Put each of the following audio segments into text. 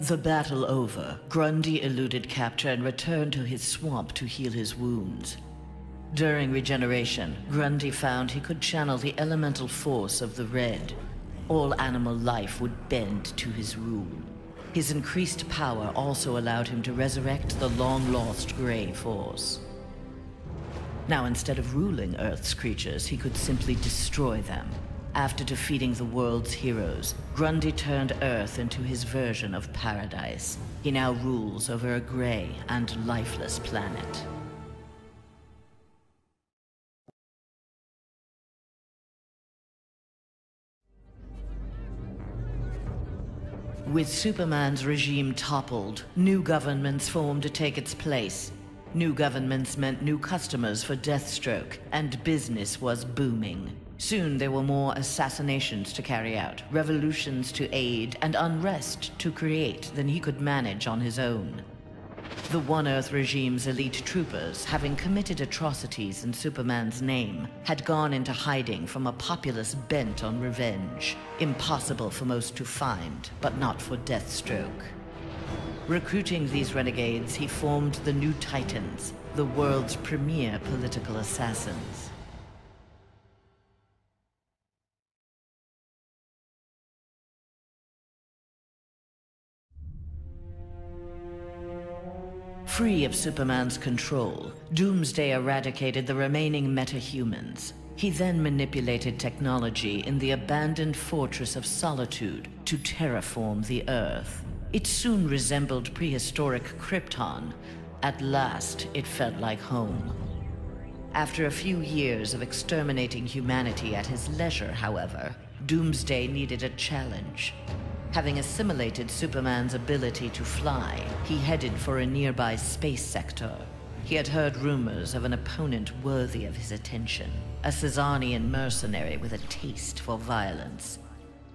The battle over, Grundy eluded capture and returned to his swamp to heal his wounds. During regeneration, Grundy found he could channel the elemental force of the Red. All animal life would bend to his rule. His increased power also allowed him to resurrect the long-lost Grey Force. Now, instead of ruling Earth's creatures, he could simply destroy them. After defeating the world's heroes, Grundy turned Earth into his version of paradise. He now rules over a gray and lifeless planet. With Superman's regime toppled, new governments formed to take its place. New governments meant new customers for DeathStroke, and business was booming. Soon there were more assassinations to carry out, revolutions to aid, and unrest to create than he could manage on his own. The One Earth regime's elite troopers, having committed atrocities in Superman's name, had gone into hiding from a populace bent on revenge. Impossible for most to find, but not for DeathStroke. Recruiting these renegades, he formed the New Titans, the world's premier political assassins. Free of Superman's control, DoomsDay eradicated the remaining metahumans. He then manipulated technology in the abandoned Fortress of Solitude to terraform the Earth. It soon resembled prehistoric Krypton. At last, it felt like home. After a few years of exterminating humanity at his leisure, however, DoomsDay needed a challenge. Having assimilated Superman's ability to fly, he headed for a nearby space sector. He had heard rumors of an opponent worthy of his attention, a Cesarian mercenary with a taste for violence.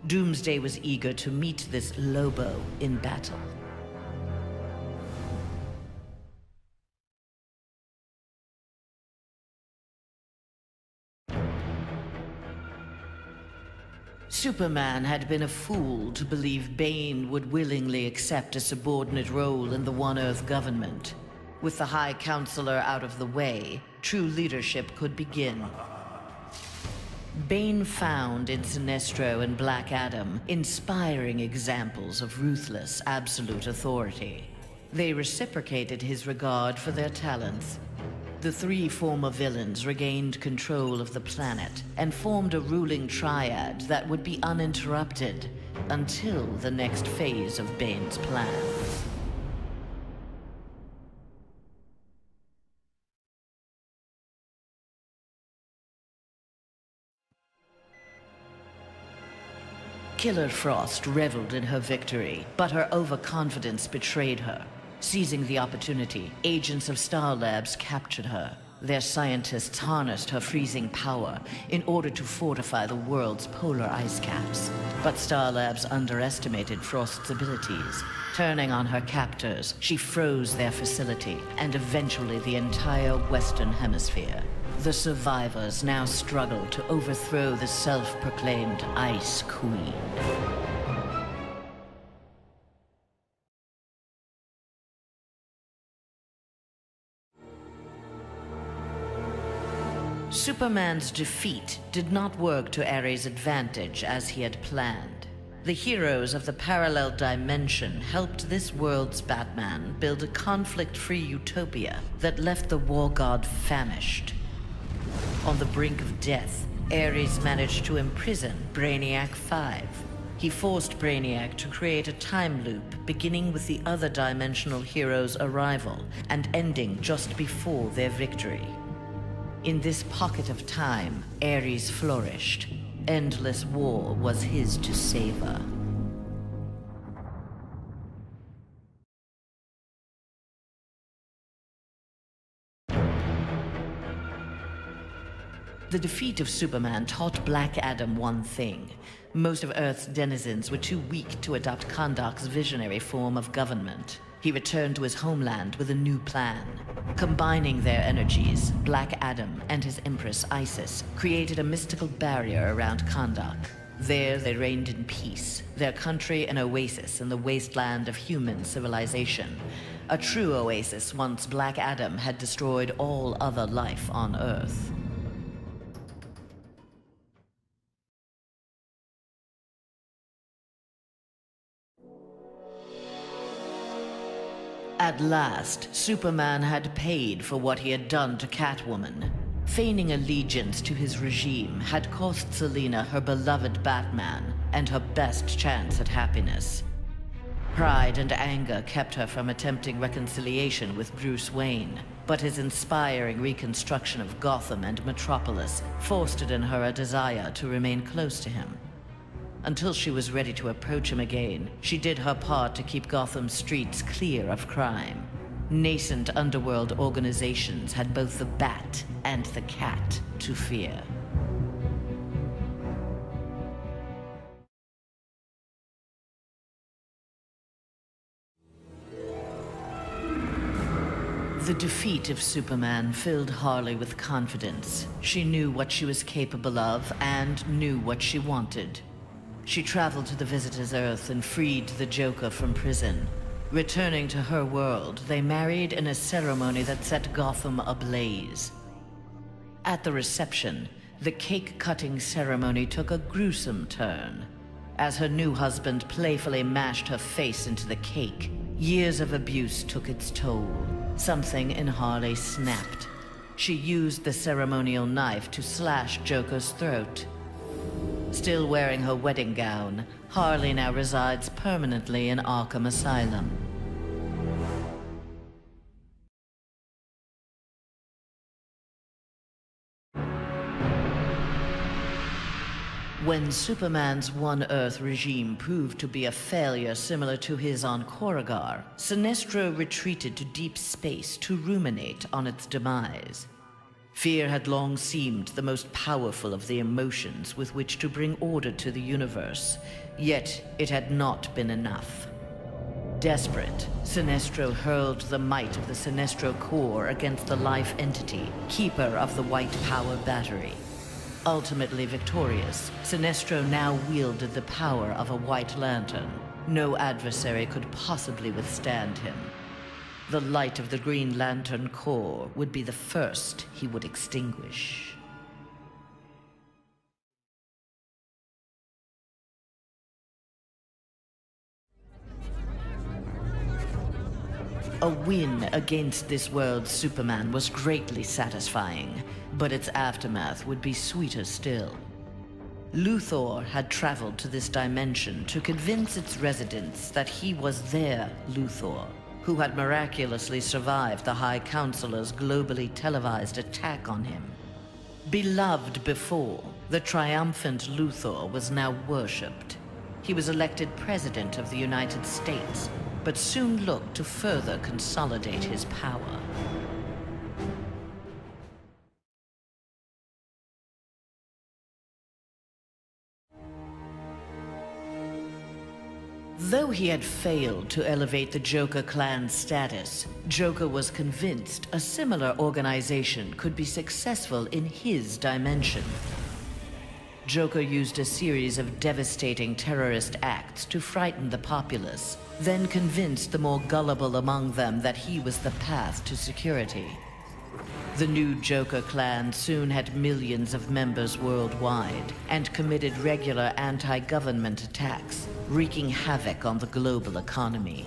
DoomsDay was eager to meet this Lobo in battle. Superman had been a fool to believe Bane would willingly accept a subordinate role in the One Earth government. With the High Counselor out of the way, true leadership could begin. Bane found in Sinestro and Black Adam inspiring examples of ruthless, absolute authority. They reciprocated his regard for their talents. The three former villains regained control of the planet and formed a ruling triad that would be uninterrupted until the next phase of Bane's plan. Killer Frost reveled in her victory, but her overconfidence betrayed her. Seizing the opportunity, agents of Star Labs captured her. Their scientists harnessed her freezing power in order to fortify the world's polar ice caps. But Star Labs underestimated Frost's abilities. Turning on her captors, she froze their facility and eventually the entire Western Hemisphere. The survivors now struggled to overthrow the self-proclaimed Ice Queen. Superman's defeat did not work to Ares' advantage as he had planned. The heroes of the parallel dimension helped this world's Batman build a conflict-free utopia that left the war god famished. On the brink of death, Ares managed to imprison Brainiac 5. He forced Brainiac to create a time loop beginning with the other dimensional heroes' arrival and ending just before their victory. In this pocket of time, Ares flourished. Endless war was his to savor. The defeat of Superman taught Black Adam one thing. Most of Earth's denizens were too weak to adopt Kahndaq's visionary form of government. He returned to his homeland with a new plan. Combining their energies, Black Adam and his Empress Isis created a mystical barrier around Kahndaq. There they reigned in peace, their country an oasis in the wasteland of human civilization. A true oasis once Black Adam had destroyed all other life on Earth. At last, Superman had paid for what he had done to CatWoman. Feigning allegiance to his regime had cost Selina her beloved Batman and her best chance at happiness. Pride and anger kept her from attempting reconciliation with Bruce Wayne, but his inspiring reconstruction of Gotham and Metropolis fostered in her a desire to remain close to him. Until she was ready to approach him again, she did her part to keep Gotham's streets clear of crime. Nascent underworld organizations had both the Bat and the Cat to fear. The defeat of Superman filled Harley with confidence. She knew what she was capable of and knew what she wanted. She traveled to the Visitor's Earth and freed the Joker from prison. Returning to her world, they married in a ceremony that set Gotham ablaze. At the reception, the cake-cutting ceremony took a gruesome turn. As her new husband playfully mashed her face into the cake, years of abuse took its toll. Something in Harley snapped. She used the ceremonial knife to slash Joker's throat. Still wearing her wedding gown, Harley now resides permanently in Arkham Asylum. When Superman's One Earth regime proved to be a failure similar to his on Korrigar, Sinestro retreated to deep space to ruminate on its demise. Fear had long seemed the most powerful of the emotions with which to bring order to the universe, yet it had not been enough. Desperate, Sinestro hurled the might of the Sinestro core against the life entity, keeper of the White Power Battery. Ultimately victorious, Sinestro now wielded the power of a White Lantern. No adversary could possibly withstand him. The light of the Green Lantern core would be the first he would extinguish. A win against this world's Superman was greatly satisfying, but its aftermath would be sweeter still. Luthor had traveled to this dimension to convince its residents that he was their Luthor, who had miraculously survived the High Counselor's globally televised attack on him. Beloved before, the triumphant Luthor was now worshipped. He was elected President of the United States, but soon looked to further consolidate his power. Though he had failed to elevate the Joker clan's status, Joker was convinced a similar organization could be successful in his dimension. Joker used a series of devastating terrorist acts to frighten the populace, then convinced the more gullible among them that he was the path to security. The new Joker clan soon had millions of members worldwide and committed regular anti-government attacks, wreaking havoc on the global economy.